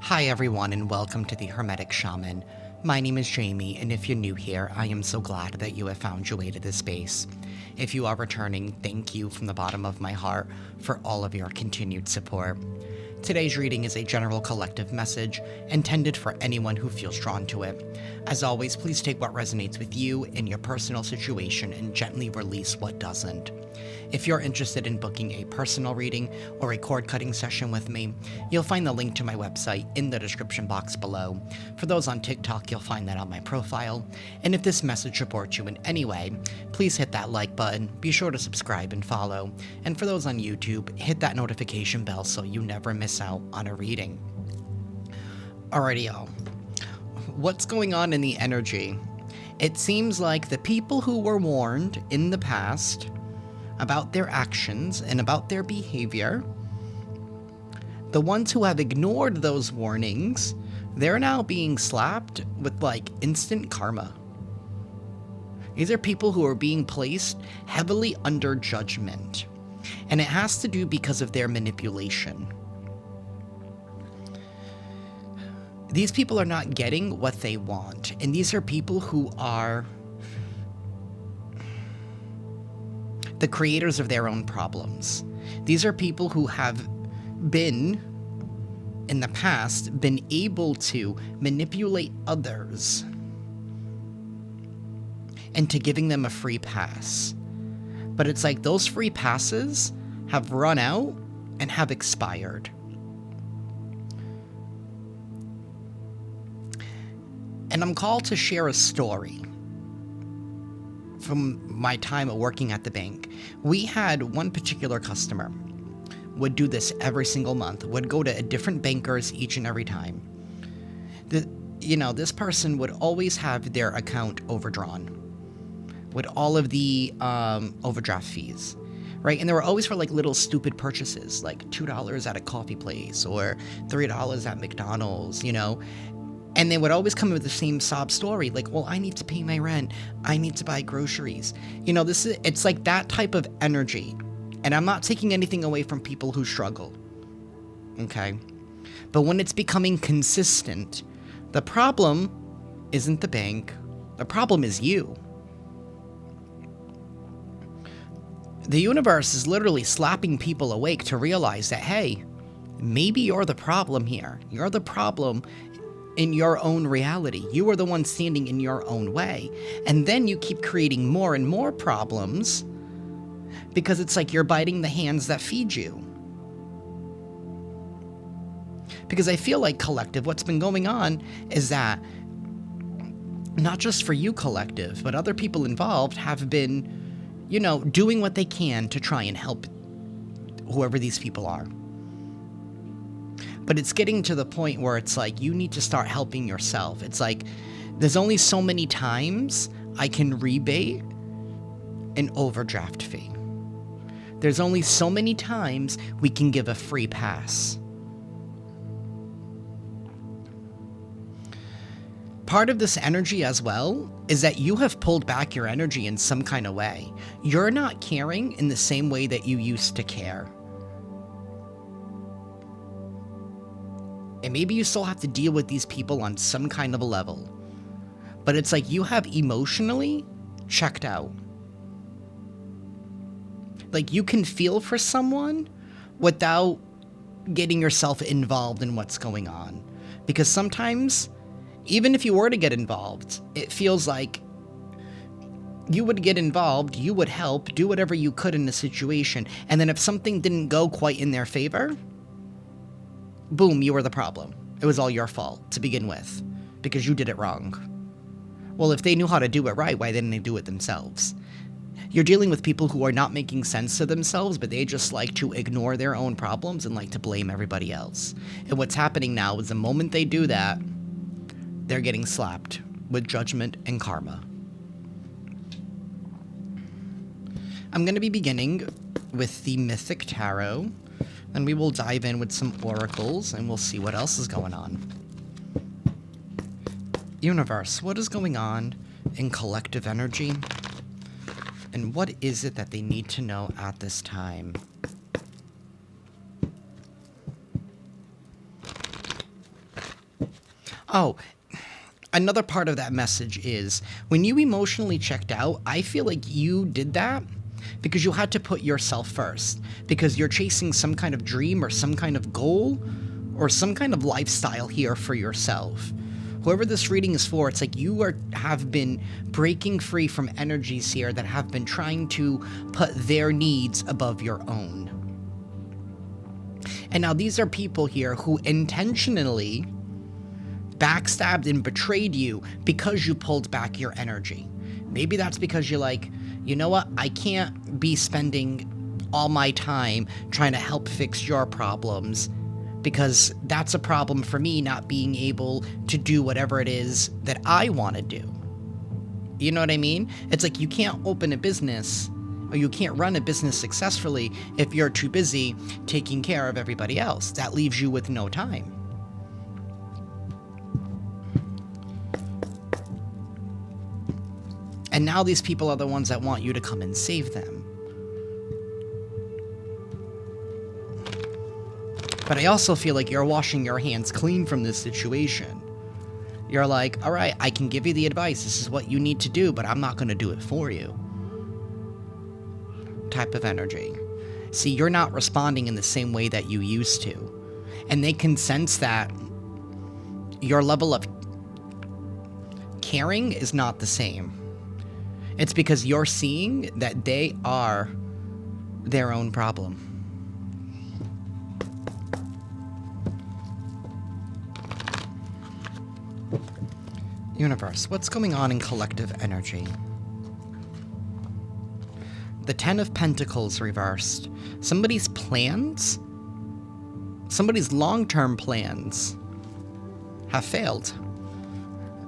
Hi everyone and welcome to the Hermetic Shaman. My name is Jayme, and if you're new here, I am so glad that you have found your way to this space. If you are returning, thank you from the bottom of my heart for all of your continued support. Today's reading is a general collective message intended for anyone who feels drawn to it. As always, please take what resonates with you in your personal situation and gently release what doesn't. If you're interested in booking a personal reading or a cord-cutting session with me, you'll find the link to my website in the description box below. For those on TikTok, you'll find that on my profile. And if this message supports you in any way, please hit that like button, be sure to subscribe and follow. And for those on YouTube, hit that notification bell so you never miss out on a reading. Alrighty, y'all. What's going on in the energy? It seems like the people who were warned in the past about their actions and about their behavior, the ones who have ignored those warnings, they're now being slapped with like instant karma. These are people who are being placed heavily under judgment, and it has to do because of their manipulation. These people are not getting what they want, and these are people who are the creators of their own problems. These are people who have been, in the past, been able to manipulate others into giving them a free pass. But it's like those free passes have run out and have expired. And I'm called to share a story from my time at working at the bank. We had one particular customer, would do this every single month, would go to different bankers each and every time. This person would always have their account overdrawn with all of the overdraft fees, right? And they were always for like little stupid purchases, like $2 at a coffee place or $3 at McDonald's, And they would always come in with the same sob story, like, well, I need to pay my rent. I need to buy groceries. It's like that type of energy. And I'm not taking anything away from people who struggle. Okay? But when it's becoming consistent, the problem isn't the bank. The problem is you. The universe is literally slapping people awake to realize that, hey, maybe you're the problem here. You're the problem in your own reality. You are the one standing in your own way. And then you keep creating more and more problems because it's like you're biting the hands that feed you. Because I feel like, collective, what's been going on is that not just for you, collective, but other people involved have been, doing what they can to try and help whoever these people are. But it's getting to the point where it's like, you need to start helping yourself. It's like, there's only so many times I can rebate an overdraft fee. There's only so many times we can give a free pass. Part of this energy as well is that you have pulled back your energy in some kind of way. You're not caring in the same way that you used to care. And maybe you still have to deal with these people on some kind of a level. But it's like you have emotionally checked out. Like you can feel for someone without getting yourself involved in what's going on. Because sometimes, even if you were to get involved, it feels like you would get involved, you would help, do whatever you could in the situation. And then if something didn't go quite in their favor, boom, you were the problem. It was all your fault to begin with, because you did it wrong. Well, if they knew how to do it right, why didn't they do it themselves? You're dealing with people who are not making sense to themselves, but they just like to ignore their own problems and like to blame everybody else. And what's happening now is the moment they do that, they're getting slapped with judgment and karma. I'm going to be beginning with the Mythic Tarot. Then we will dive in with some oracles, and we'll see what else is going on. Universe, what is going on in collective energy? And what is it that they need to know at this time? Oh, another part of that message is when you emotionally checked out, I feel like you did that because you had to put yourself first, because you're chasing some kind of dream or some kind of goal or some kind of lifestyle here for yourself. Whoever this reading is for, it's like you have been breaking free from energies here that have been trying to put their needs above your own. And now these are people here who intentionally backstabbed and betrayed you because you pulled back your energy. Maybe that's because you're like, you know what, I can't be spending all my time trying to help fix your problems, because that's a problem for me, not being able to do whatever it is that I want to do. You know what I mean? It's like you can't open a business or you can't run a business successfully if you're too busy taking care of everybody else. That leaves you with no time. And now these people are the ones that want you to come and save them. But I also feel like you're washing your hands clean from this situation. You're like, all right, I can give you the advice. This is what you need to do, but I'm not going to do it for you. Type of energy. See, you're not responding in the same way that you used to. And they can sense that your level of caring is not the same. It's because you're seeing that they are their own problem. Universe, what's going on in collective energy? The Ten of Pentacles reversed. Somebody's plans, somebody's long-term plans have failed.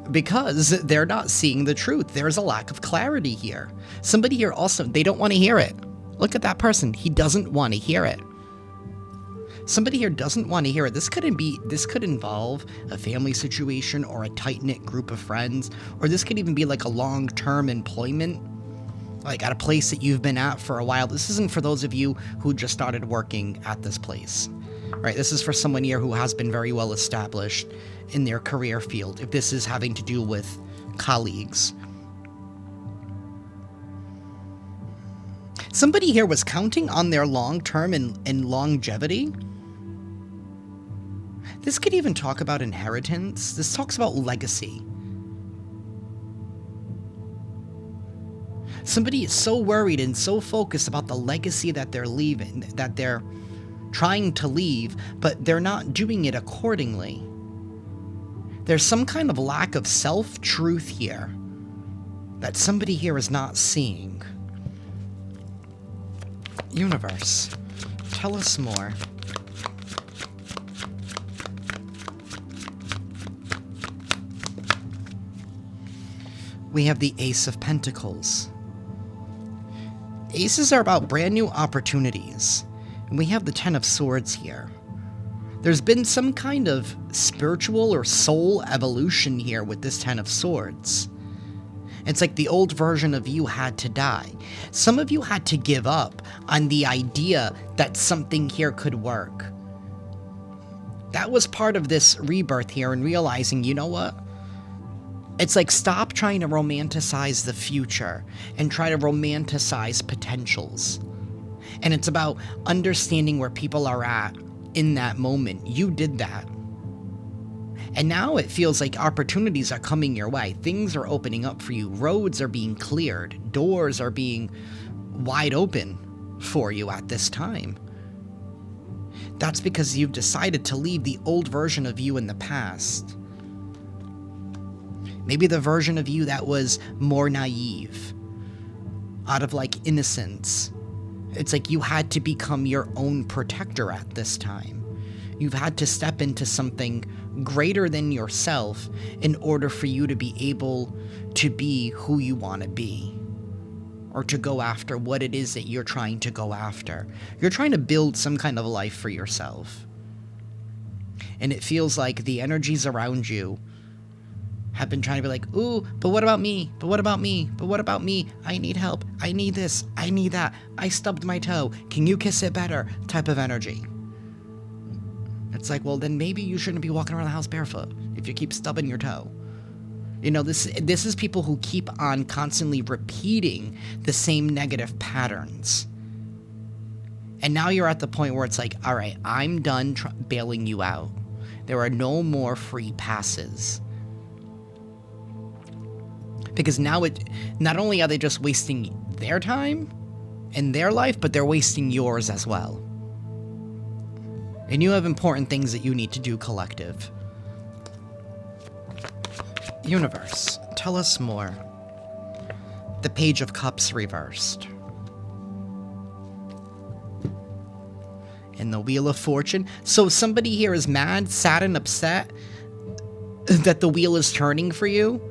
Because they're not seeing the truth. There's a lack of clarity here. Somebody here also, they don't want to hear it. Look at that person. He doesn't want to hear it. Somebody here doesn't want to hear it. This could involve a family situation or a tight-knit group of friends, or this could even be like a long-term employment, like at a place that you've been at for a while. This isn't for those of you who just started working at this place, right? This is for someone here who has been very well established in their career field, if this is having to do with colleagues. Somebody here was counting on their long-term and longevity. This could even talk about inheritance. This talks about legacy. Somebody is so worried and so focused about the legacy that they're leaving, that they're trying to leave, but they're not doing it accordingly. There's some kind of lack of self-truth here that somebody here is not seeing. Universe, tell us more. We have the Ace of Pentacles. Aces are about brand new opportunities. And we have the Ten of Swords here. There's been some kind of spiritual or soul evolution here with this Ten of Swords. It's like the old version of you had to die. Some of you had to give up on the idea that something here could work. That was part of this rebirth here and realizing, you know what? It's like stop trying to romanticize the future and try to romanticize potentials. And it's about understanding where people are at in that moment. You did that. And now it feels like opportunities are coming your way. Things are opening up for you. Roads are being cleared. Doors are being wide open for you at this time. That's because you've decided to leave the old version of you in the past. Maybe the version of you that was more naive, out of like innocence. It's like you had to become your own protector at this time. You've had to step into something greater than yourself in order for you to be able to be who you want to be, or to go after what it is that you're trying to go after. You're trying to build some kind of life for yourself. And it feels like the energies around you have been trying to be like, ooh, but what about me? But what about me? But what about me? I need help. I need this. I need that. I stubbed my toe. Can you kiss it better? Type of energy. It's like, well, then maybe you shouldn't be walking around the house barefoot if you keep stubbing your toe. You know, this is people who keep on constantly repeating the same negative patterns. And now you're at the point where it's like, all right, I'm done bailing you out. There are no more free passes. Because now not only are they just wasting their time and their life, but they're wasting yours as well. And you have important things that you need to do, collective. Universe, tell us more. The Page of Cups reversed. And the Wheel of Fortune. So somebody here is mad, sad, and upset that the wheel is turning for you.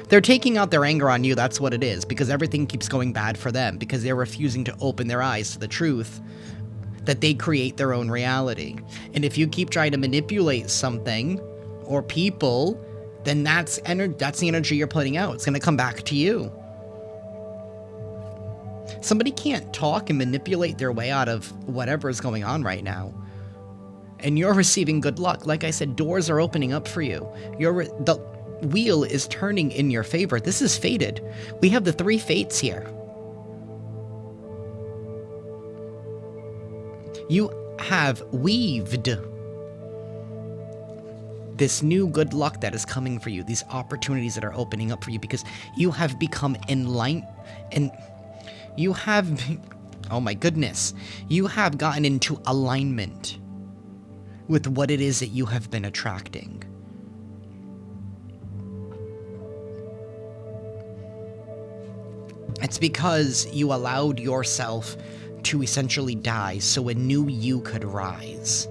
They're taking out their anger on you, that's what it is, because everything keeps going bad for them, because they're refusing to open their eyes to the truth that they create their own reality. And if you keep trying to manipulate something or people, then that's the energy you're putting out. It's going to come back to you. Somebody can't talk and manipulate their way out of whatever is going on right now. And you're receiving good luck. Like I said, doors are opening up for you. The wheel is turning in your favor. This is fated. We have the 3 fates here. You have weaved this new good luck that is coming for you, these opportunities that are opening up for you, because you have become enlightened, and you have, oh my goodness, you have gotten into alignment with what it is that you have been attracting. It's because you allowed yourself to essentially die so a new you could rise.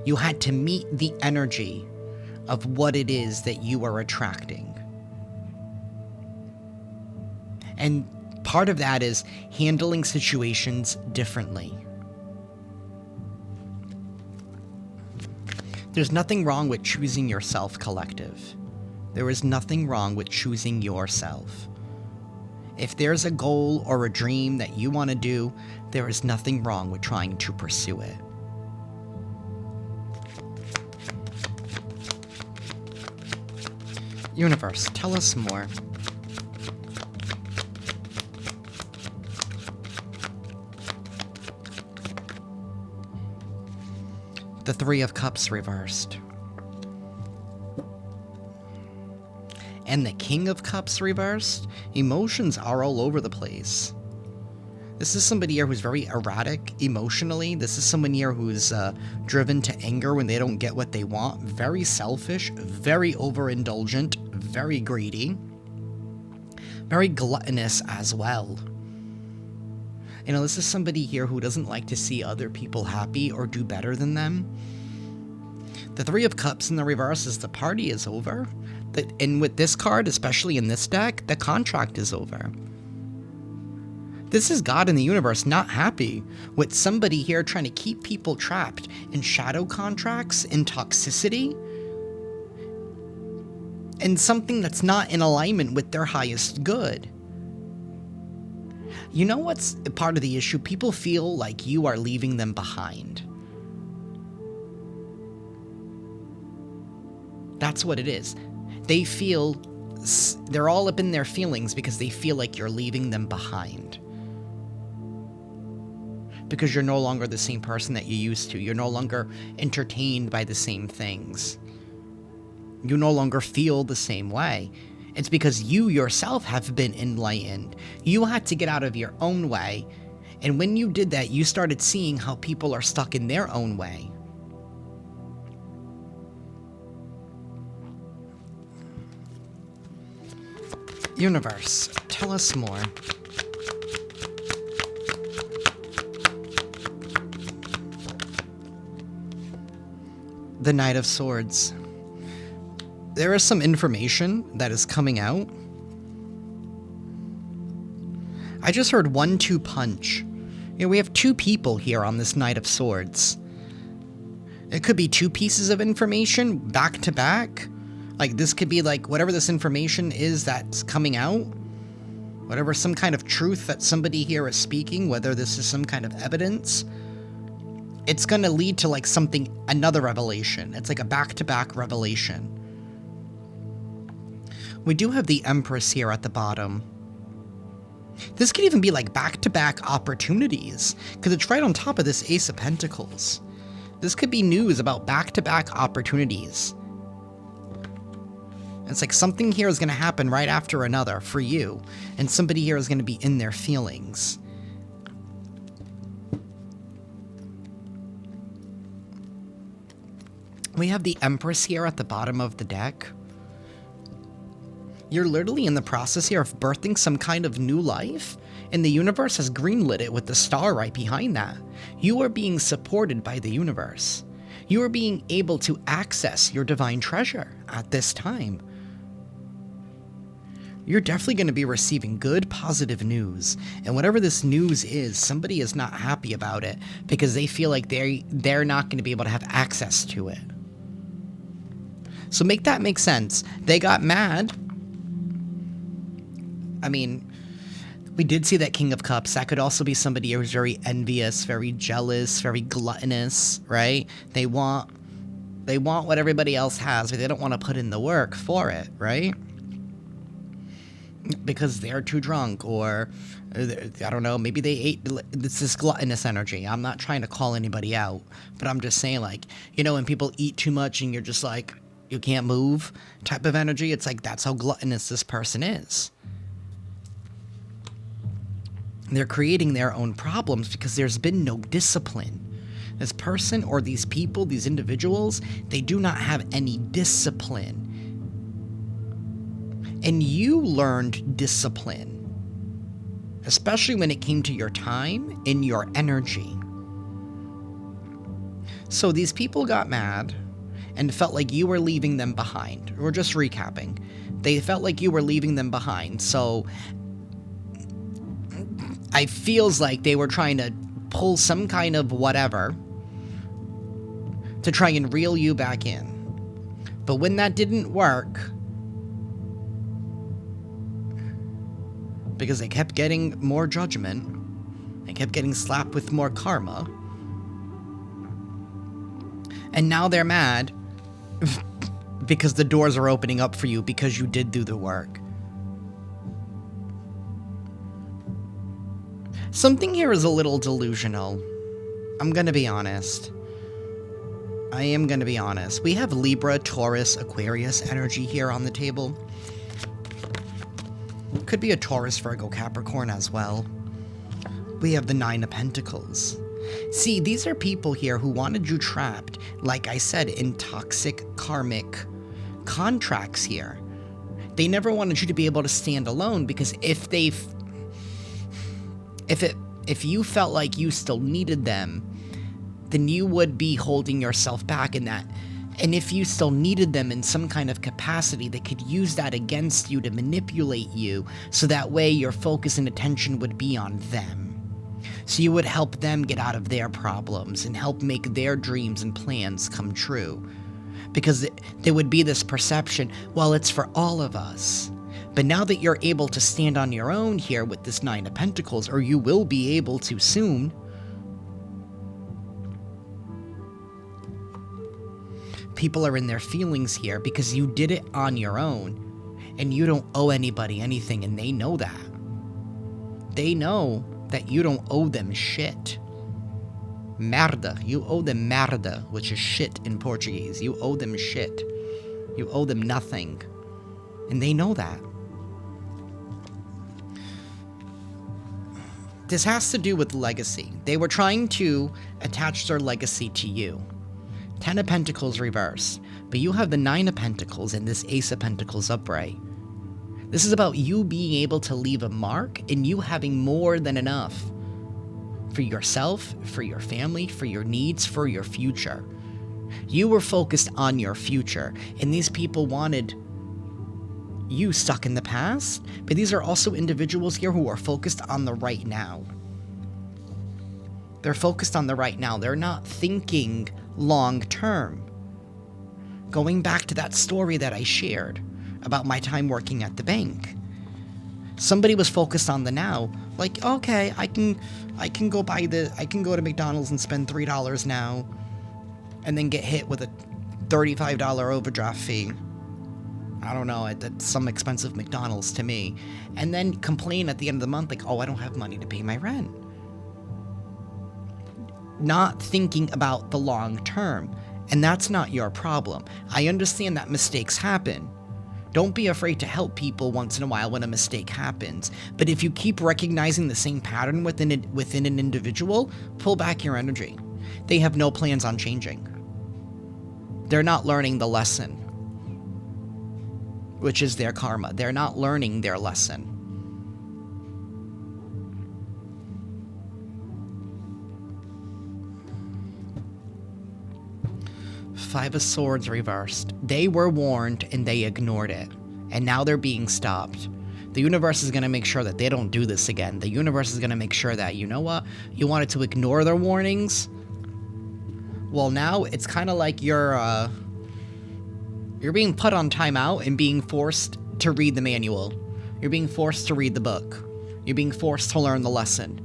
You had to meet the energy of what it is that you are attracting. And part of that is handling situations differently. There's nothing wrong with choosing yourself, collective. There is nothing wrong with choosing yourself. If there's a goal or a dream that you want to do, there is nothing wrong with trying to pursue it. Universe, tell us more. The 3 of Cups reversed. And the King of Cups reversed. Emotions are all over the place. This is somebody here who's very erratic emotionally. This is someone here who's driven to anger when they don't get what they want. Very selfish, very overindulgent, very greedy, very gluttonous as well. You know, this is somebody here who doesn't like to see other people happy or do better than them. The 3 of Cups in the reverse is the party is over. And with this card, especially in this deck, the contract is over. This is God in the universe not happy with somebody here trying to keep people trapped in shadow contracts, in toxicity, and something that's not in alignment with their highest good. You know what's part of the issue? People feel like you are leaving them behind. That's what it is. They feel, they're all up in their feelings because they feel like you're leaving them behind. Because you're no longer the same person that you used to. You're no longer entertained by the same things. You no longer feel the same way. It's because you yourself have been enlightened. You had to get out of your own way. And when you did that, you started seeing how people are stuck in their own way. Universe, tell us more. The Knight of Swords. There is some information that is coming out. I just heard 1-2 punch. You know, we have 2 people here on this Knight of Swords. It could be 2 pieces of information back to back. Like, this could be like whatever this information is that's coming out. Whatever some kind of truth that somebody here is speaking, whether this is some kind of evidence. it's going to lead to like something, another revelation. It's like a back-to-back revelation. We do have the Empress here at the bottom. This could even be like back-to-back opportunities, because it's right on top of this Ace of Pentacles. This could be news about back-to-back opportunities. It's like something here is going to happen right after another for you, and somebody here is going to be in their feelings. We have the Empress here at the bottom of the deck. You're literally in the process here of birthing some kind of new life, and the universe has greenlit it with the star right behind that. You are being supported by the universe. You are being able to access your divine treasure at this time. You're definitely going to be receiving good, positive news. And whatever this news is, somebody is not happy about it because they feel like they're not going to be able to have access to it. So make that make sense. They got mad. I mean, we did see that King of Cups. That could also be somebody who's very envious, very jealous, very gluttonous, right? They want what everybody else has, but they don't want to put in the work for it, right? Because they're too drunk, or I don't know, maybe they ate. It's this gluttonous energy. I'm not trying to call anybody out, but I'm just saying, like, you know, when people eat too much and you're just like, you can't move type of energy, it's like that's how gluttonous this person is. They're creating their own problems because there's been no discipline. This person or these people, these individuals, they do not have any discipline. And you learned discipline, especially when it came to your time and your energy. So these people got mad and felt like you were leaving them behind. We're just recapping. They felt like you were leaving them behind. So I feels like they were trying to pull some kind of whatever to try and reel you back in. But when that didn't work, because they kept getting more judgment, they kept getting slapped with more karma, and now they're mad because the doors are opening up for you because you did do the work. Something here is a little delusional. I'm gonna be honest. I am gonna be honest. We have Libra, Taurus, Aquarius energy here on the table. Could be a Taurus, Virgo, Capricorn as well. We have the Nine of Pentacles. See, these are people here who wanted you trapped, like I said, in toxic karmic contracts here. They never wanted you to be able to stand alone, because if you felt like you still needed them, then you would be holding yourself back in that. And if you still needed them in some kind of capacity, they could use that against you to manipulate you, so that way your focus and attention would be on them. So you would help them get out of their problems and help make their dreams and plans come true. Because there would be this perception, well, it's for all of us. But now that you're able to stand on your own here with this Nine of Pentacles, or you will be able to soon, people are in their feelings here because you did it on your own, and you don't owe anybody anything, and they know that. They know that you don't owe them shit. Merda. You owe them merda, which is shit in Portuguese. You owe them shit. You owe them nothing. And they know that. This has to do with legacy. They were trying to attach their legacy to you. Ten of Pentacles reversed, but you have the Nine of Pentacles and this Ace of Pentacles upright. This is about you being able to leave a mark and you having more than enough for yourself, for your family, for your needs, for your future. You were focused on your future, and these people wanted you stuck in the past, but these are also individuals here who are focused on the right now. They're focused on the right now. They're not thinking long term. Going back to that story that I shared about my time working at the bank. Somebody was focused on the now. Like, okay, I can go to McDonald's and spend $3 now and then get hit with a $35 overdraft fee. I don't know, that's some expensive McDonald's to me. And then complain at the end of the month like, oh, I don't have money to pay my rent. Not thinking about the long term. And that's not your problem. I understand that mistakes happen. Don't be afraid to help people once in a while when a mistake happens. But if you keep recognizing the same pattern within an individual, pull back your energy. They have no plans on changing. They're not learning the lesson, which is their karma. They're not learning their lesson. Five of Swords reversed. They were warned and they ignored it. And now they're being stopped. The universe is going to make sure that they don't do this again. The universe is going to make sure that, you know what? You wanted to ignore their warnings? Well, now it's kind of like you're being put on timeout and being forced to read the manual. You're being forced to read the book. You're being forced to learn the lesson.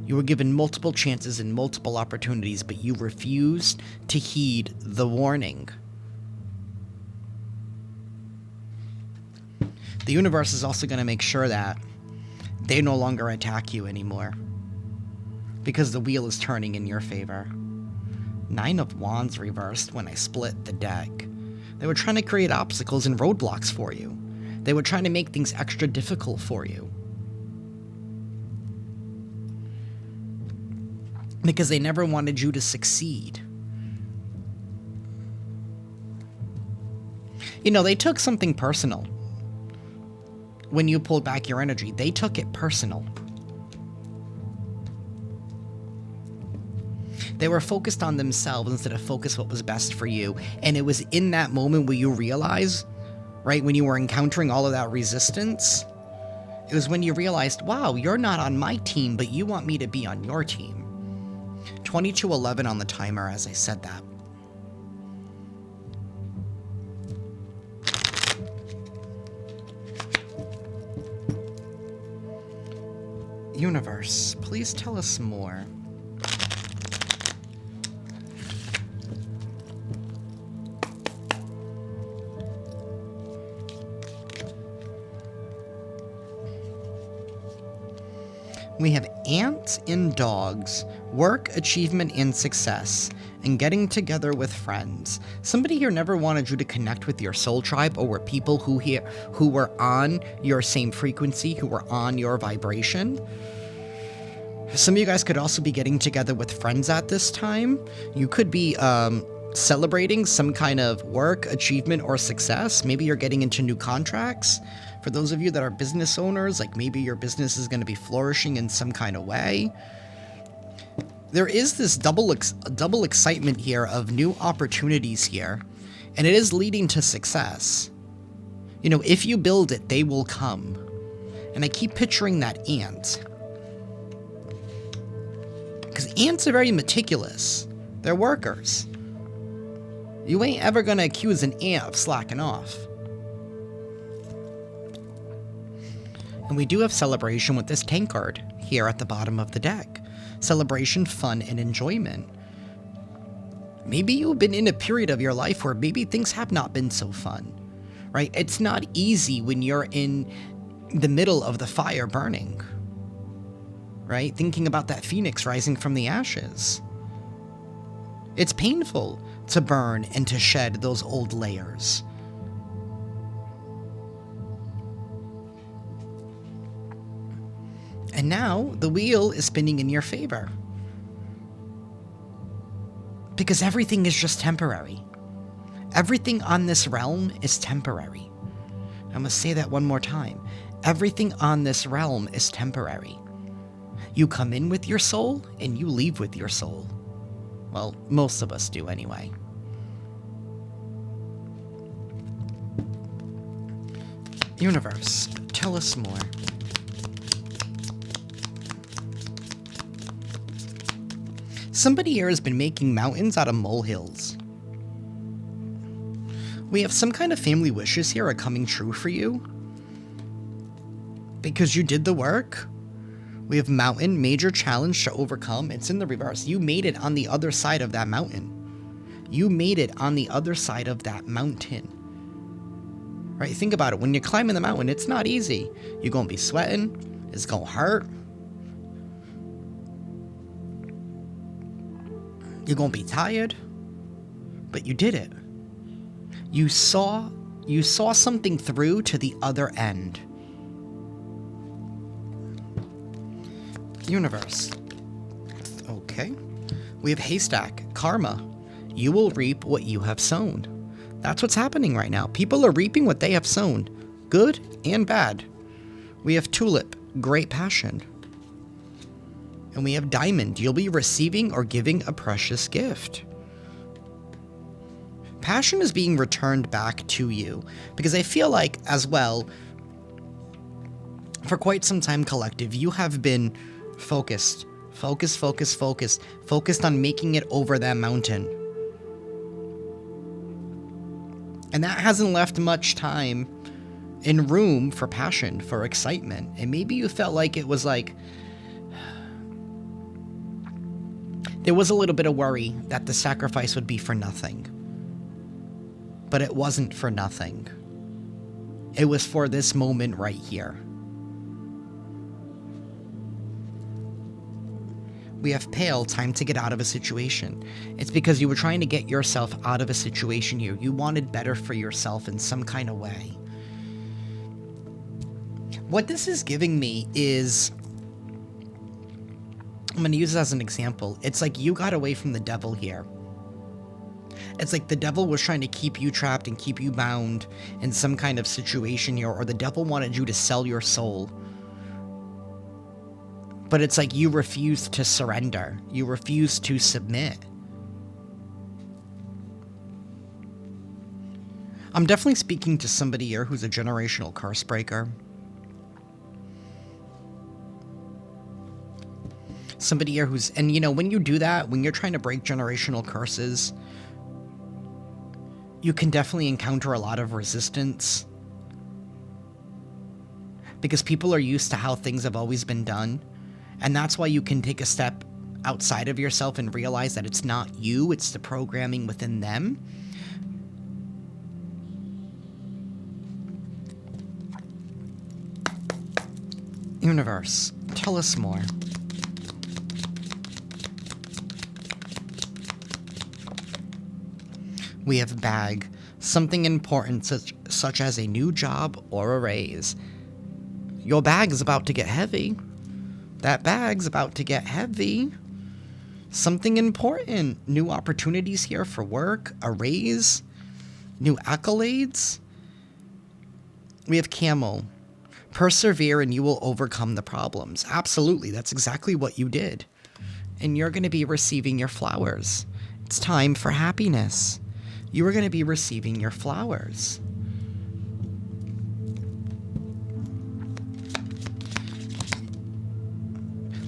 You were given multiple chances and multiple opportunities, but you refused to heed the warning. The universe is also going to make sure that they no longer attack you anymore, because the wheel is turning in your favor. 9 of Wands reversed when I split the deck. They were trying to create obstacles and roadblocks for you. They were trying to make things extra difficult for you. Because they never wanted you to succeed. You know, they took something personal. When you pulled back your energy, they took it personal. They were focused on themselves instead of focus what was best for you. And it was in that moment where you realize, right, when you were encountering all of that resistance, it was when you realized, wow, you're not on my team, but you want me to be on your team. 22:11 on the timer as I said that. Universe, please tell us more. We have ants and dogs, work, achievement, and success, and getting together with friends. Somebody here never wanted you to connect with your soul tribe, or were people who were on your same frequency, who were on your vibration. Some of you guys could also be getting together with friends at this time. You could be celebrating some kind of work, achievement, or success. Maybe you're getting into new contracts. For those of you that are business owners, like maybe your business is going to be flourishing in some kind of way. There is this double excitement here of new opportunities here, and it is leading to success. You know, if you build it, they will come. And I keep picturing that ant. Because ants are very meticulous. They're workers. You ain't ever going to accuse an ant of slacking off. And we do have celebration with this tank card here at the bottom of the deck. Celebration, fun, and enjoyment. Maybe you've been in a period of your life where maybe things have not been so fun, right? It's not easy when you're in the middle of the fire burning, right? Thinking about that phoenix rising from the ashes. It's painful to burn and to shed those old layers. And now the wheel is spinning in your favor. Because everything is just temporary. Everything on this realm is temporary. I'm going to say that one more time. Everything on this realm is temporary. You come in with your soul and you leave with your soul. Well, most of us do anyway. Universe, tell us more. Somebody here has been making mountains out of molehills. We have some kind of family wishes here are coming true for you. because you did the work. We have mountain, major challenge to overcome. It's in the reverse. You made it on the other side of that mountain. You made it on the other side of that mountain. Right? Think about it. When you're climbing the mountain, it's not easy. You're going to be sweating. It's going to hurt. You're going to be tired. But you did it. You saw something through to the other end. Universe. Okay. We have haystack. Karma. You will reap what you have sown. That's what's happening right now. People are reaping what they have sown. Good and bad. We have tulip. Great passion. And we have diamond. You'll be receiving or giving a precious gift. Passion is being returned back to you. Because I feel like, as well, for quite some time, collective, you have been focused on making it over that mountain. And that hasn't left much time and room for passion, for excitement. And maybe you felt like it was like, there was a little bit of worry that the sacrifice would be for nothing. But it wasn't for nothing. It was for this moment right here. We have pale, time to get out of a situation. It's because you were trying to get yourself out of a situation here. You wanted better for yourself in some kind of way. What this is giving me is, I'm going to use it as an example. It's like you got away from the devil here. It's like the devil was trying to keep you trapped and keep you bound in some kind of situation here, or the devil wanted you to sell your soul. But it's like you refused to surrender. You refused to submit. I'm definitely speaking to somebody here who's a generational curse breaker. Somebody here who's, and you know, when you do that, when you're trying to break generational curses, you can definitely encounter a lot of resistance. Because people are used to how things have always been done. And that's why you can take a step outside of yourself and realize that it's not you, it's the programming within them. Universe, tell us more. We have bag, something important such as a new job or a raise. Your bag is about to get heavy. That bag's about to get heavy. Something important. New opportunities here for work, a raise, new accolades. We have camel. Persevere and you will overcome the problems. Absolutely, that's exactly what you did. And you're going to be receiving your flowers. It's time for happiness. You are going to be receiving your flowers.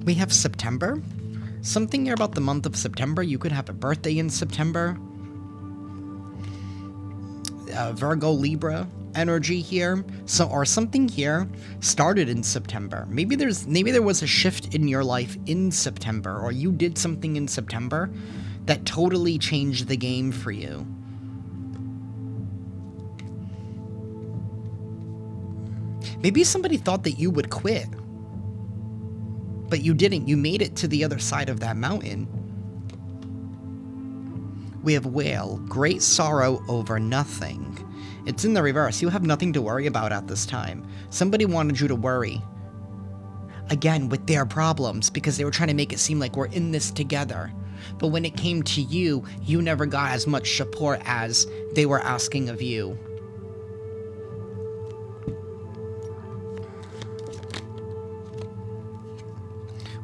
We have September. Something here about the month of September. You could have a birthday in September. Virgo, Libra energy here. So, or something here started in September. Maybe there was a shift in your life in September, or you did something in September that totally changed the game for you. Maybe somebody thought that you would quit. But you didn't. You made it to the other side of that mountain. We have whale. Great sorrow over nothing. It's in the reverse. You have nothing to worry about at this time. Somebody wanted you to worry. Again, with their problems, because they were trying to make it seem like we're in this together. But when it came to you, you never got as much support as they were asking of you.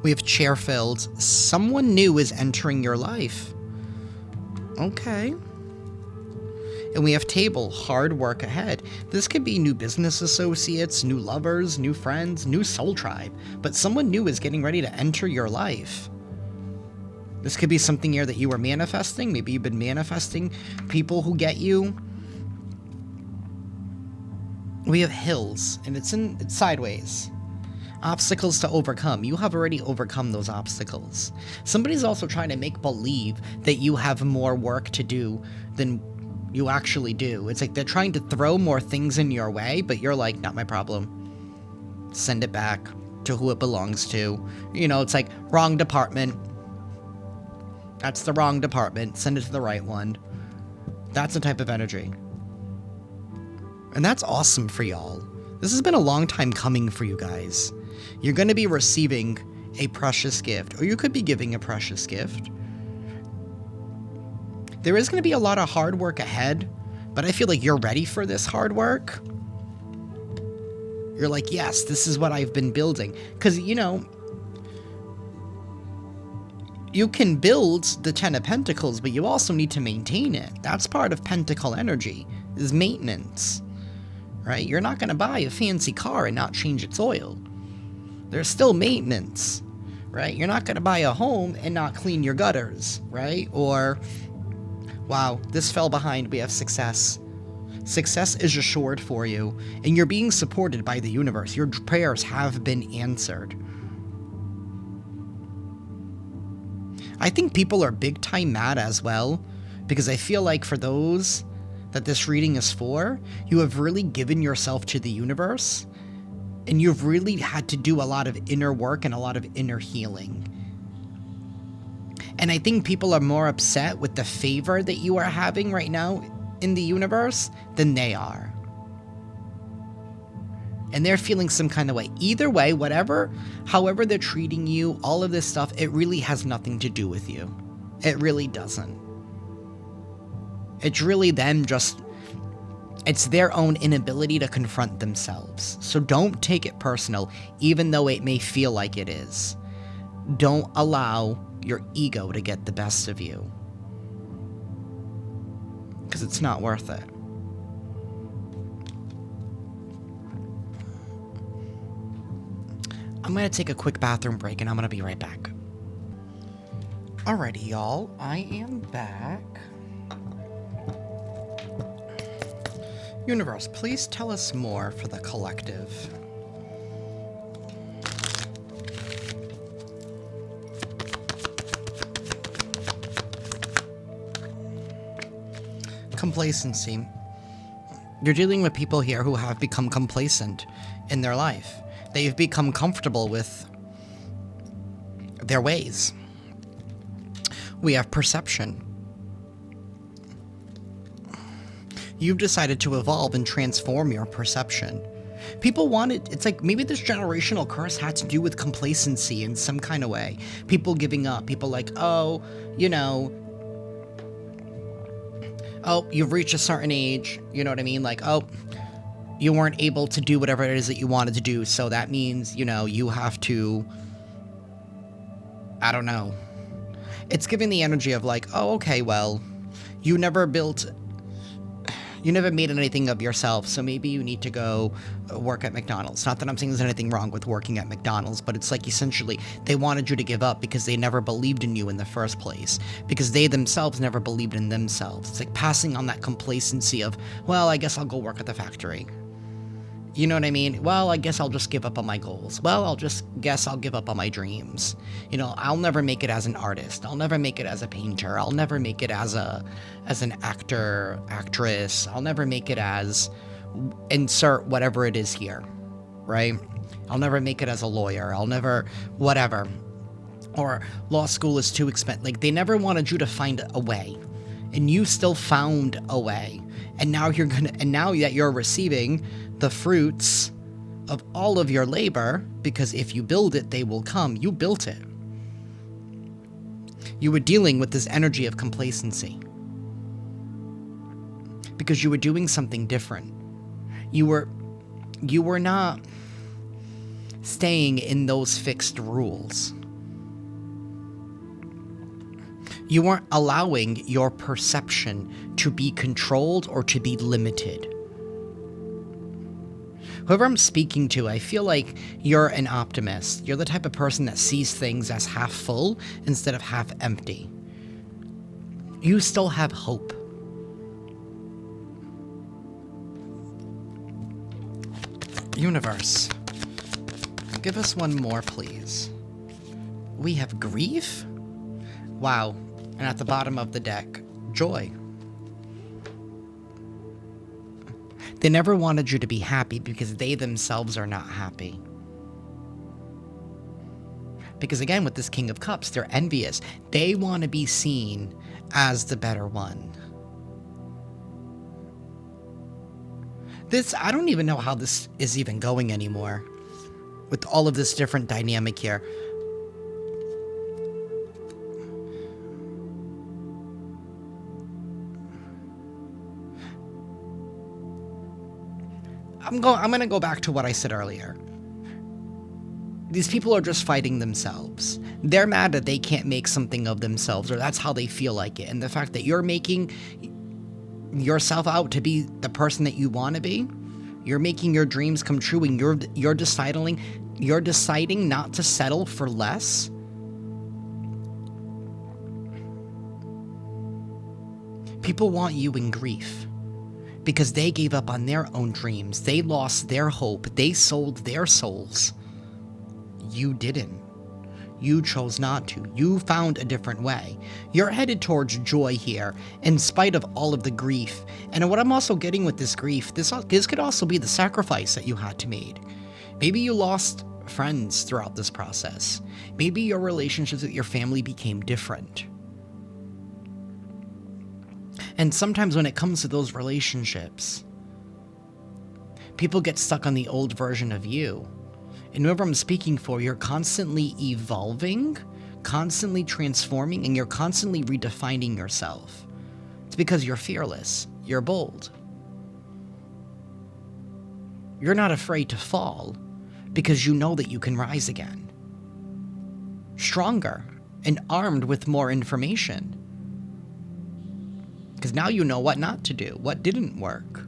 We have chair filled. Someone new is entering your life. Okay. And we have table. Hard work ahead. This could be new business associates, new lovers, new friends, new soul tribe. But someone new is getting ready to enter your life. This could be something here that you were manifesting. Maybe you've been manifesting people who get you. We have hills, and it's sideways. Obstacles to overcome. You have already overcome those obstacles. Somebody's also trying to make believe that you have more work to do than you actually do. It's like they're trying to throw more things in your way, but you're like, not my problem. Send it back to who it belongs to. You know, it's like, wrong department. That's the wrong department. Send it to the right one. That's the type of energy. And that's awesome for y'all. This has been a long time coming for you guys. You're going to be receiving a precious gift, or you could be giving a precious gift. There is going to be a lot of hard work ahead, but I feel like you're ready for this hard work. You're like, yes, this is what I've been building. Because, you know, you can build the Ten of Pentacles, but you also need to maintain it. That's part of Pentacle energy, is maintenance. Right? You're not going to buy a fancy car and not change its oil. There's still maintenance, right? You're not going to buy a home and not clean your gutters, right? Or, wow, this fell behind. We have success. Success is assured for you, and you're being supported by the universe. Your prayers have been answered. I think people are big time mad as well, because I feel like for those that this reading is for, you have really given yourself to the universe, and you've really had to do a lot of inner work and a lot of inner healing. And I think people are more upset with the favor that you are having right now in the universe than they are. And they're feeling some kind of way. Either way, however they're treating you, all of this stuff, it really has nothing to do with you. It really doesn't. It's really them it's their own inability to confront themselves. So don't take it personal, even though it may feel like it is. Don't allow your ego to get the best of you. Because it's not worth it. I'm going to take a quick bathroom break, and I'm going to be right back. Alrighty, y'all. I am back. Universe, please tell us more for the collective. Complacency. You're dealing with people here who have become complacent in their life. They've become comfortable with their ways. We have perception. You've decided to evolve and transform your perception. People wanted, it's like maybe this generational curse had to do with complacency in some kind of way. People giving up. People like, oh, you know, oh, you've reached a certain age. You know what I mean? Like, oh, you weren't able to do whatever it is that you wanted to do. So that means, you know, you have to, I don't know. It's giving the energy of like, oh, okay, well, you never made anything of yourself, so maybe you need to go work at McDonald's. Not that I'm saying there's anything wrong with working at McDonald's, but it's like essentially they wanted you to give up because they never believed in you in the first place, because they themselves never believed in themselves. It's like passing on that complacency of, well, I guess I'll go work at the factory. You know what I mean? Well, I guess I'll just give up on my goals. Well, I'll give up on my dreams. You know, I'll never make it as an artist. I'll never make it as a painter. I'll never make it as an actor, actress. I'll never make it as insert whatever it is here, right? I'll never make it as a lawyer. I'll never, whatever. Or law school is too expensive. Like, they never wanted you to find a way. And you still found a way. And now now that you're receiving the fruits of all of your labor, because if you build it, they will come. You built it. You were dealing with this energy of complacency because you were doing something different. You were not staying in those fixed rules. You weren't allowing your perception to be controlled or to be limited. Whoever I'm speaking to, I feel like you're an optimist. You're the type of person that sees things as half full instead of half empty. You still have hope. Universe, Give us one more, please. We have grief? Wow. And at the bottom of the deck, joy. They never wanted you to be happy because they themselves are not happy. Because again, with this King of Cups, they're envious. They want to be seen as the better one. I don't even know how this is even going anymore. With all of this different dynamic here. I'm going to go back to what I said earlier. These people are just fighting themselves. They're mad that they can't make something of themselves, or that's how they feel like it. And the fact that you're making yourself out to be the person that you want to be, you're making your dreams come true, and you're deciding not to settle for less. People want you in grief because they gave up on their own dreams. They lost their hope. They sold their souls. You didn't. You chose not to. You found a different way. You're headed towards joy here, in spite of all of the grief. And what I'm also getting with this grief, this could also be the sacrifice that you had to make. Maybe you lost friends throughout this process. Maybe your relationships with your family became different. And sometimes when it comes to those relationships, people get stuck on the old version of you. And whoever I'm speaking for, you're constantly evolving, constantly transforming, and you're constantly redefining yourself. It's because you're fearless. You're bold. You're not afraid to fall because you know that you can rise again. Stronger and armed with more information. Because now you know what not to do, what didn't work.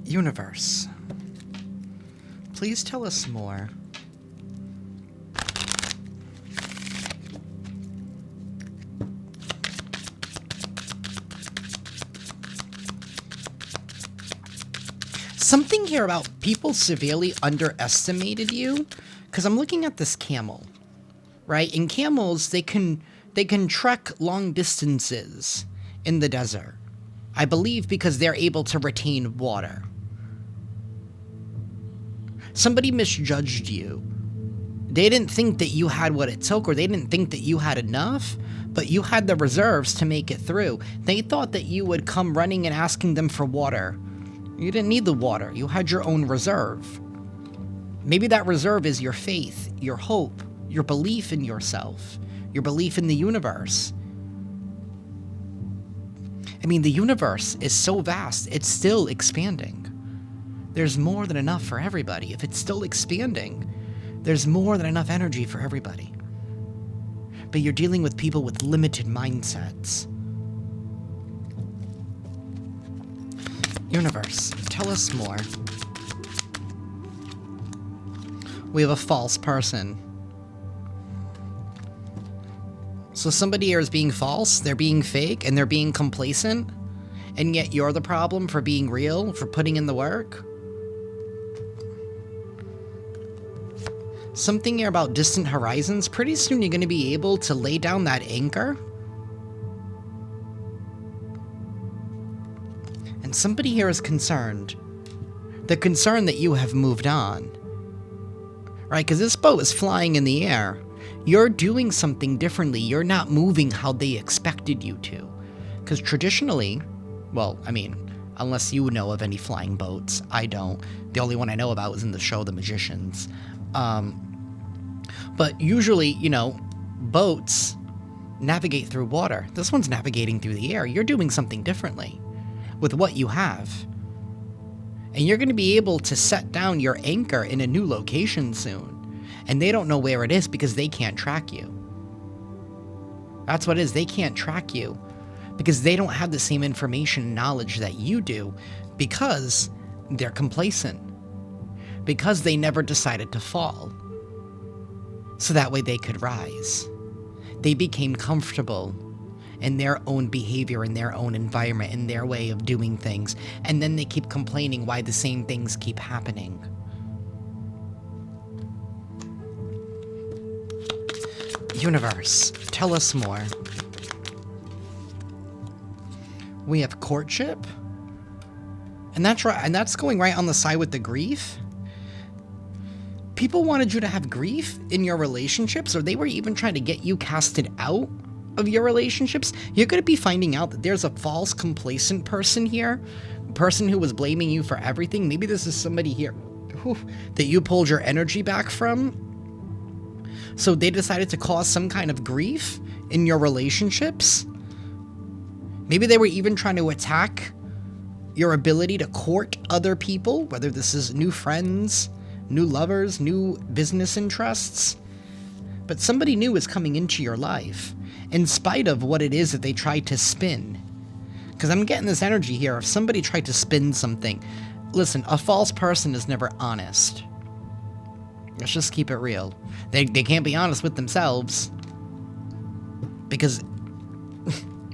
Universe, please tell us more. Something here about people severely underestimated you, because I'm looking at this camel, right? And camels, they can trek long distances in the desert. I believe because they're able to retain water. Somebody misjudged you. They didn't think that you had what it took, or they didn't think that you had enough, but you had the reserves to make it through. They thought that you would come running and asking them for water. You didn't need the water. You had your own reserve. Maybe that reserve is your faith, your hope, your belief in yourself, your belief in the universe. I mean, the universe is so vast, it's still expanding. There's more than enough for everybody. If it's still expanding, there's more than enough energy for everybody. But you're dealing with people with limited mindsets. Universe, tell us more. We have a false person. So somebody here is being false, they're being fake, and they're being complacent, and yet you're the problem for being real, for putting in the work? Something here about distant horizons. Pretty soon you're going to be able to lay down that anchor. And somebody here is concerned. They're concerned that you have moved on. Right, because this boat is flying in the air. You're doing something differently. You're not moving how they expected you to. Because traditionally, well, I mean, unless you know of any flying boats, I don't. The only one I know about was in the show The Magicians. But usually, you know, boats navigate through water. This one's navigating through the air. You're doing something differently with what you have. And you're going to be able to set down your anchor in a new location soon. And they don't know where it is because they can't track you. That's what it is. They can't track you because they don't have the same information and knowledge that you do because they're complacent. Because they never decided to fall. So that way they could rise. They became comfortable in their own behavior, in their own environment, in their way of doing things, and then they keep complaining why the same things keep happening. Universe, tell us more. We have courtship, and that's right, and that's going right on the side with the grief. People wanted you to have grief in your relationships, or they were even trying to get you casted out of your relationships. You're going to be finding out that there's a false complacent person here, a person who was blaming you for everything. Maybe this is somebody here that you pulled your energy back from. So they decided to cause some kind of grief in your relationships. Maybe they were even trying to attack your ability to court other people, whether this is new friends, new lovers, new business interests. But somebody new is coming into your life, in spite of what it is that they tried to spin. Because I'm getting this energy here. If somebody tried to spin something, listen, a false person is never honest. Let's just keep it real. They can't be honest with themselves because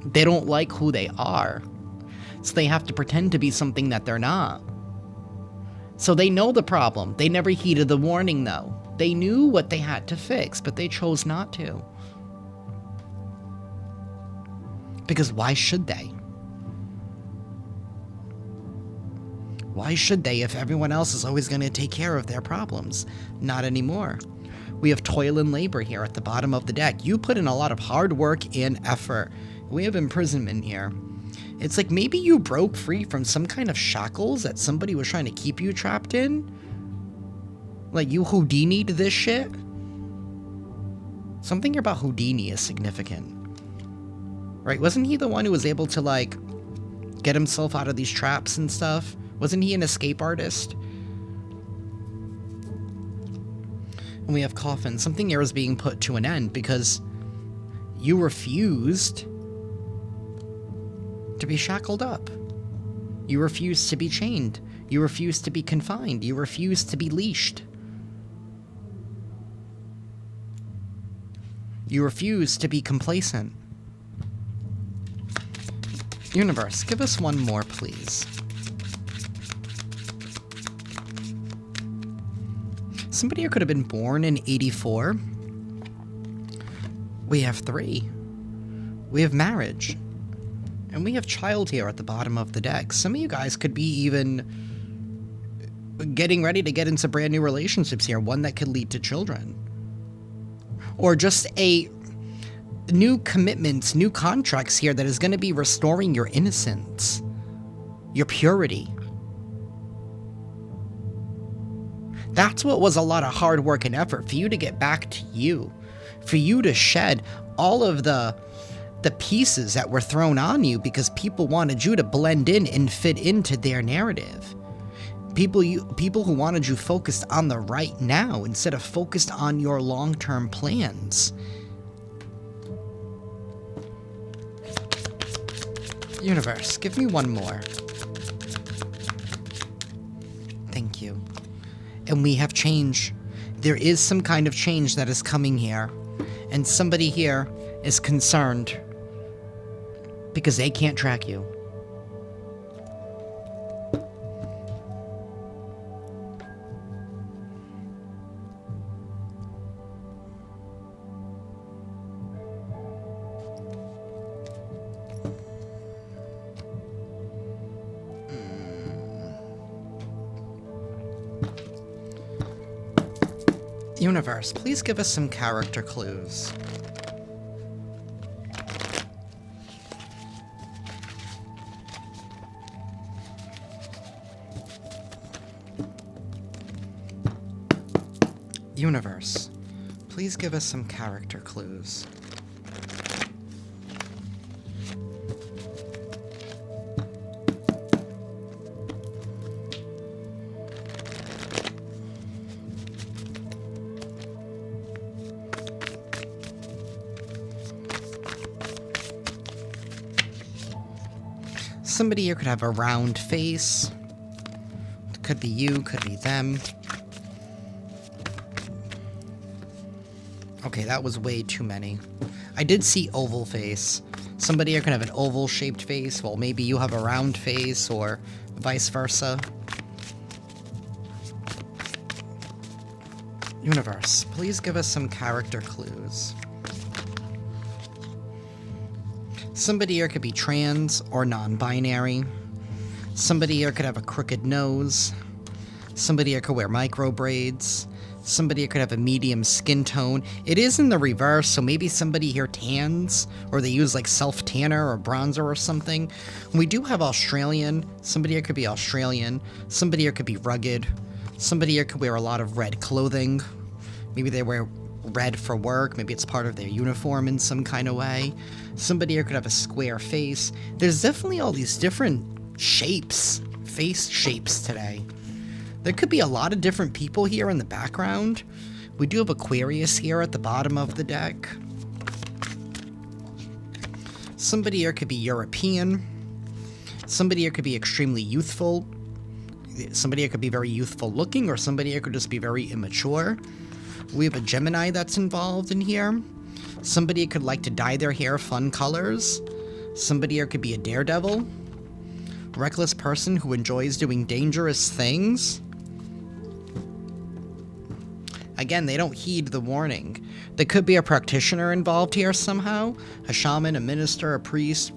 they don't like who they are. So they have to pretend to be something that they're not. So they know the problem. They never heeded the warning, though. They knew what they had to fix, but they chose not to. Because why should they? Why should they if everyone else is always going to take care of their problems? Not anymore. We have toil and labor here at the bottom of the deck. You put in a lot of hard work and effort. We have imprisonment here. It's like maybe you broke free from some kind of shackles that somebody was trying to keep you trapped in. Like you Houdini'd this shit. Something about Houdini is significant. Right? Wasn't he the one who was able to like get himself out of these traps and stuff? Wasn't he an escape artist? And we have coffin. Something here is being put to an end because you refused to be shackled up. You refused to be chained. You refused to be confined. You refused to be leashed. You refused to be complacent. Universe, give us one more, please. Somebody here could have been born in 84. We have 3. We have marriage. And we have child here at the bottom of the deck. Some of you guys could be even getting ready to get into brand new relationships here. One that could lead to children. Or just a new commitments, new contracts here that is going to be restoring your innocence. Your purity. That's what was a lot of hard work and effort for you to get back to you. For you to shed all of the pieces that were thrown on you because people wanted you to blend in and fit into their narrative. People who wanted you focused on the right now instead of focused on your long-term plans. Universe, give me one more. Thank you. And we have change. There is some kind of change that is coming here. And somebody here is concerned because they can't track you. Universe, please give us some character clues. Universe, please give us some character clues. Somebody here could have a round face. Could be you, could be them. Okay, that was way too many. I did see oval face. Somebody here could have an oval-shaped face, while maybe you have a round face, or vice versa. Universe, please give us some character clues. Somebody here could be trans or non-binary. Somebody here could have a crooked nose. Somebody here could wear micro braids. Somebody here could have a medium skin tone. It is in the reverse, so maybe somebody here tans, or they use like self-tanner or bronzer or something. We do have Australian. Somebody here could be Australian. Somebody here could be rugged. Somebody here could wear a lot of red clothing. Maybe they wear red for work. Maybe it's part of their uniform in some kind of way. Somebody here could have a square face. There's definitely all these different shapes, face shapes today. There could be a lot of different people here in the background. We do have Aquarius here at the bottom of the deck. Somebody here could be European. Somebody here could be extremely youthful. Somebody here could be very youthful looking, or somebody here could just be very immature. We have a Gemini that's involved in here. Somebody could like to dye their hair fun colors. Somebody here could be a daredevil. Reckless person who enjoys doing dangerous things. Again, they don't heed the warning. There could be a practitioner involved here somehow. A shaman, a minister, a priest,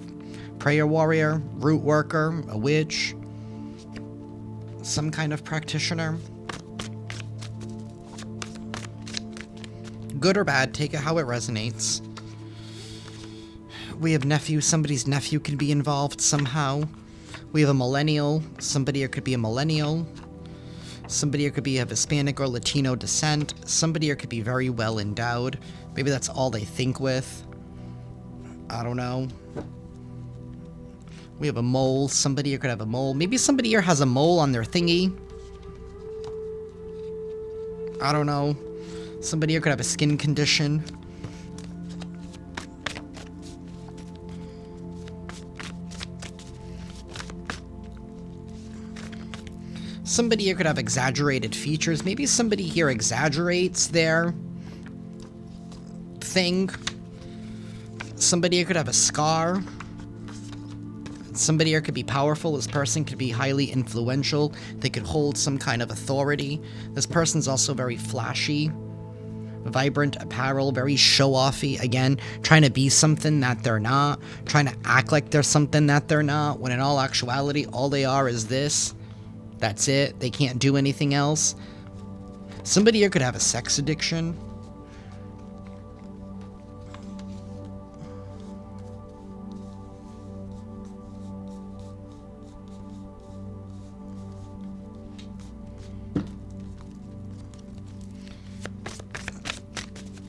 prayer warrior, root worker, a witch. Some kind of practitioner. Good or bad, take it how it resonates. We have nephew. Somebody's nephew can be involved somehow. We have a millennial. Somebody here could be a millennial. Somebody here could be of Hispanic or Latino descent. Somebody here could be very well endowed. Maybe that's all they think with. I don't know. We have a mole. Somebody here could have a mole. Maybe somebody here has a mole on their thingy. I don't know. Somebody here could have a skin condition. Somebody here could have exaggerated features. Maybe somebody here exaggerates their thing. Somebody here could have a scar. Somebody here could be powerful. This person could be highly influential. They could hold some kind of authority. This person's also very flashy. Vibrant apparel, very show-offy. Again, trying to be something that they're not. Trying to act like they're something that they're not. When in all actuality, all they are is this. That's it. They can't do anything else. Somebody here could have a sex addiction.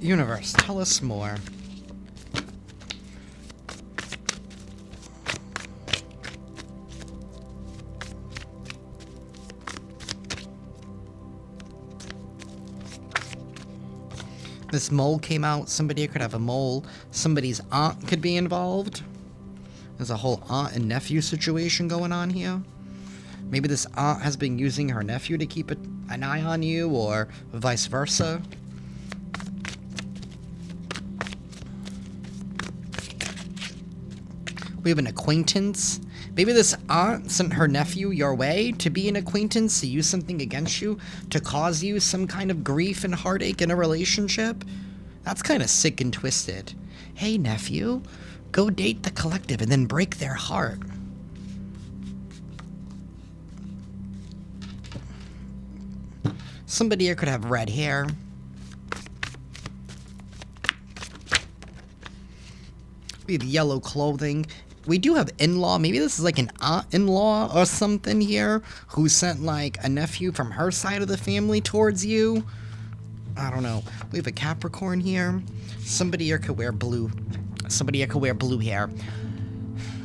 Universe, tell us more. This mole came out. Somebody could have a mole. Somebody's aunt could be involved. There's a whole aunt and nephew situation going on here. Maybe this aunt has been using her nephew to keep an eye on you, or vice versa. We have an acquaintance. Maybe this aunt sent her nephew your way to be an acquaintance, to use something against you, to cause you some kind of grief and heartache in a relationship. That's kind of sick and twisted. Hey, nephew, go date the collective and then break their heart. Somebody here could have red hair. We have yellow clothing. We do have in-law. Maybe this is like an aunt-in-law or something here who sent like a nephew from her side of the family towards you. I don't know. We have a Capricorn here. Somebody here could wear blue. Somebody here could wear blue hair.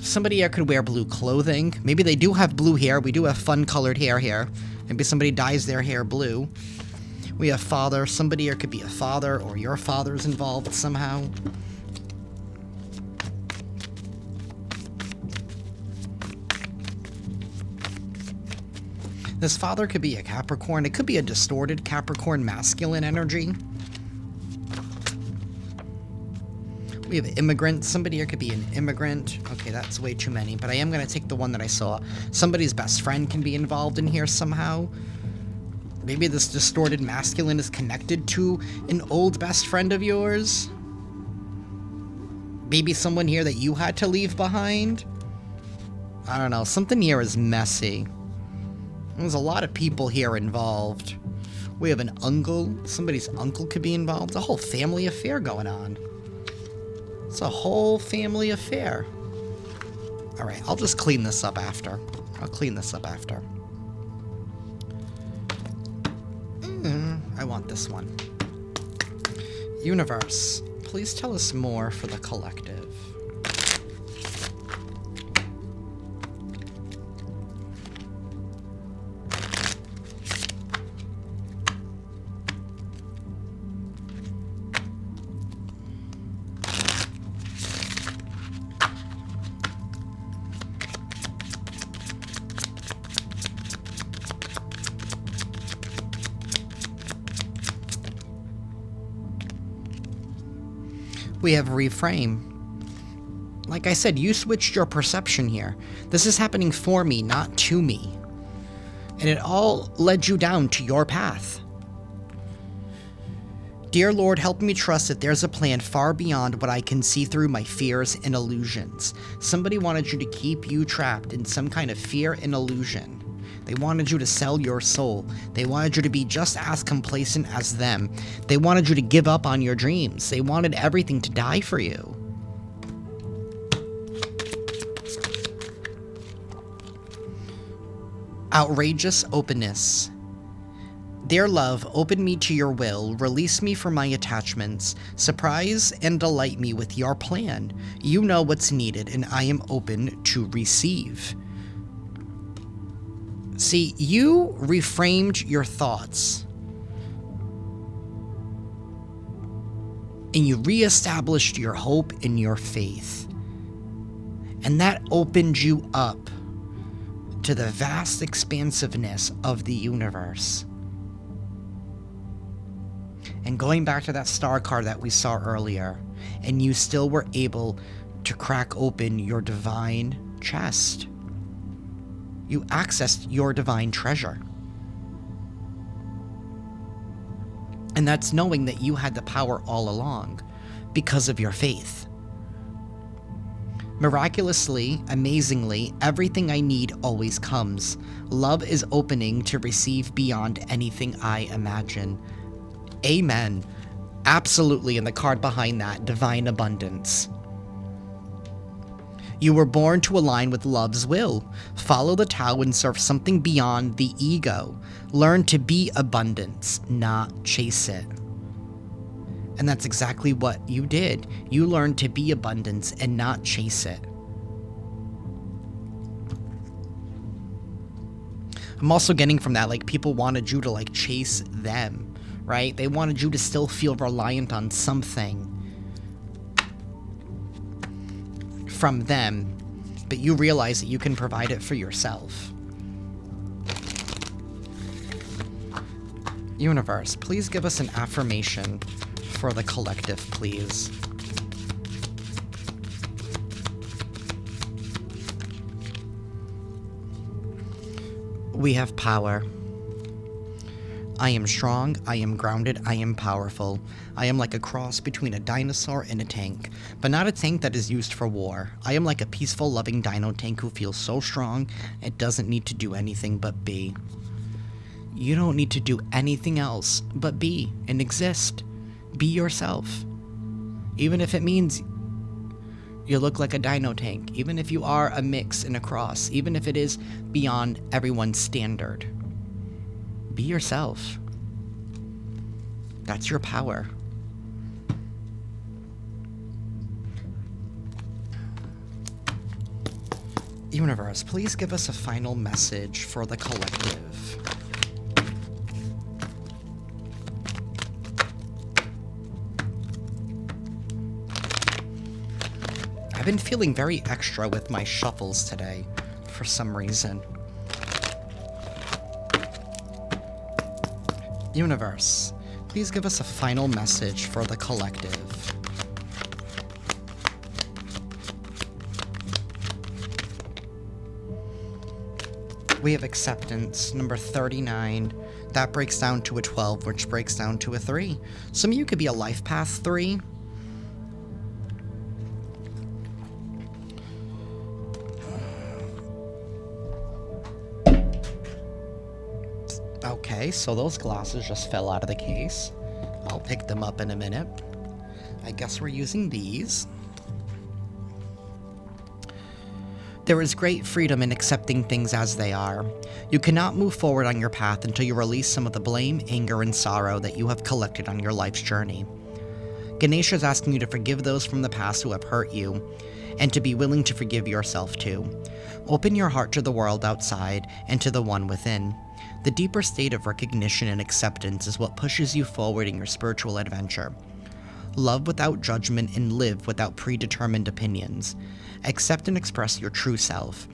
Somebody here could wear blue clothing. Maybe they do have blue hair. We do have fun-colored hair here. Maybe somebody dyes their hair blue. We have father. Somebody here could be a father, or your father's involved somehow. This father could be a Capricorn. It could be a distorted Capricorn masculine energy. We have immigrants. Somebody here could be an immigrant. Okay, that's way too many, but I am going to take the one that I saw. Somebody's best friend can be involved in here somehow. Maybe this distorted masculine is connected to an old best friend of yours. Maybe someone here that you had to leave behind. I don't know. Something here is messy. There's a lot of people here involved. We have an uncle. Somebody's uncle could be involved. A whole family affair going on. It's a whole family affair. Alright, I'll just clean this up after. I'll clean this up after. I want this one. Universe, please tell us more for the collective. We have reframe. Like I said, you switched your perception here. This is happening for me, not to me. And it all led you down to your path. Dear Lord, help me trust that there's a plan far beyond what I can see through my fears and illusions. Somebody wanted you to keep you trapped in some kind of fear and illusion. They wanted you to sell your soul. They wanted you to be just as complacent as them. They wanted you to give up on your dreams. They wanted everything to die for you. Outrageous openness. Dear love, open me to your will, release me from my attachments, surprise and delight me with your plan. You know what's needed, and I am open to receive. See, you reframed your thoughts. And you reestablished your hope and your faith. And that opened you up to the vast expansiveness of the universe. And going back to that star card that we saw earlier, and you still were able to crack open your divine chest. You accessed your divine treasure. And that's knowing that you had the power all along because of your faith. Miraculously, amazingly, everything I need always comes. Love is opening to receive beyond anything I imagine. Amen. Absolutely, and the card behind that, divine abundance. You were born to align with love's will. Follow the Tao and serve something beyond the ego. Learn to be abundance, not chase it. And that's exactly what you did. You learned to be abundance and not chase it. I'm also getting from that, like, people wanted you to, like, chase them, right? They wanted you to still feel reliant on something from them, but you realize that you can provide it for yourself. Universe, please give us an affirmation for the collective, please. We have power. I am strong, I am grounded, I am powerful. I am like a cross between a dinosaur and a tank, but not a tank that is used for war. I am like a peaceful, loving dino tank who feels so strong, it doesn't need to do anything but be. You don't need to do anything else but be and exist. Be yourself. Even if it means you look like a dino tank, even if you are a mix and a cross, even if it is beyond everyone's standard. Be yourself. That's your power. Universe, please give us a final message for the collective. I've been feeling very extra with my shuffles today, for some reason. Universe, please give us a final message for the collective. We have acceptance, number 39. That breaks down to a 12, which breaks down to a 3. Some of you could be a life path 3. Okay, so those glasses just fell out of the case. I'll pick them up in a minute. I guess we're using these. There is great freedom in accepting things as they are. You cannot move forward on your path until you release some of the blame, anger, and sorrow that you have collected on your life's journey. Ganesha is asking you to forgive those from the past who have hurt you, and to be willing to forgive yourself too. Open your heart to the world outside and to the one within. The deeper state of recognition and acceptance is what pushes you forward in your spiritual adventure. Love without judgment and live without predetermined opinions. Accept and express your true self.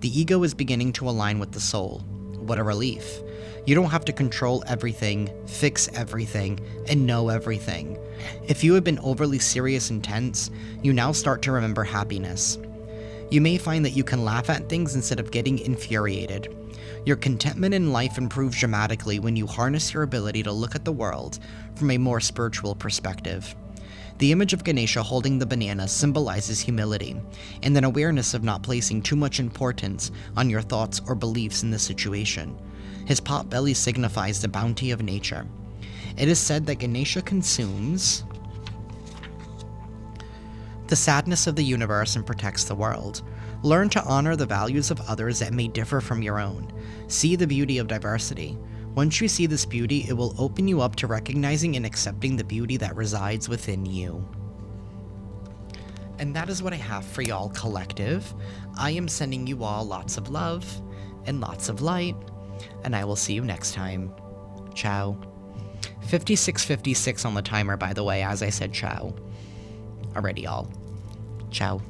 The ego is beginning to align with the soul. What a relief. You don't have to control everything, fix everything, and know everything. If you have been overly serious and tense, you now start to remember happiness. You may find that you can laugh at things instead of getting infuriated. Your contentment in life improves dramatically when you harness your ability to look at the world from a more spiritual perspective. The image of Ganesha holding the banana symbolizes humility, and an awareness of not placing too much importance on your thoughts or beliefs in the situation. His pot belly signifies the bounty of nature. It is said that Ganesha consumes the sadness of the universe and protects the world. Learn to honor the values of others that may differ from your own. See the beauty of diversity. Once you see this beauty, it will open you up to recognizing and accepting the beauty that resides within you. And that is what I have for y'all, collective. I am sending you all lots of love and lots of light, and I will see you next time. Ciao. 56:56 on the timer, by the way, as I said ciao. Alrighty, y'all. Ciao.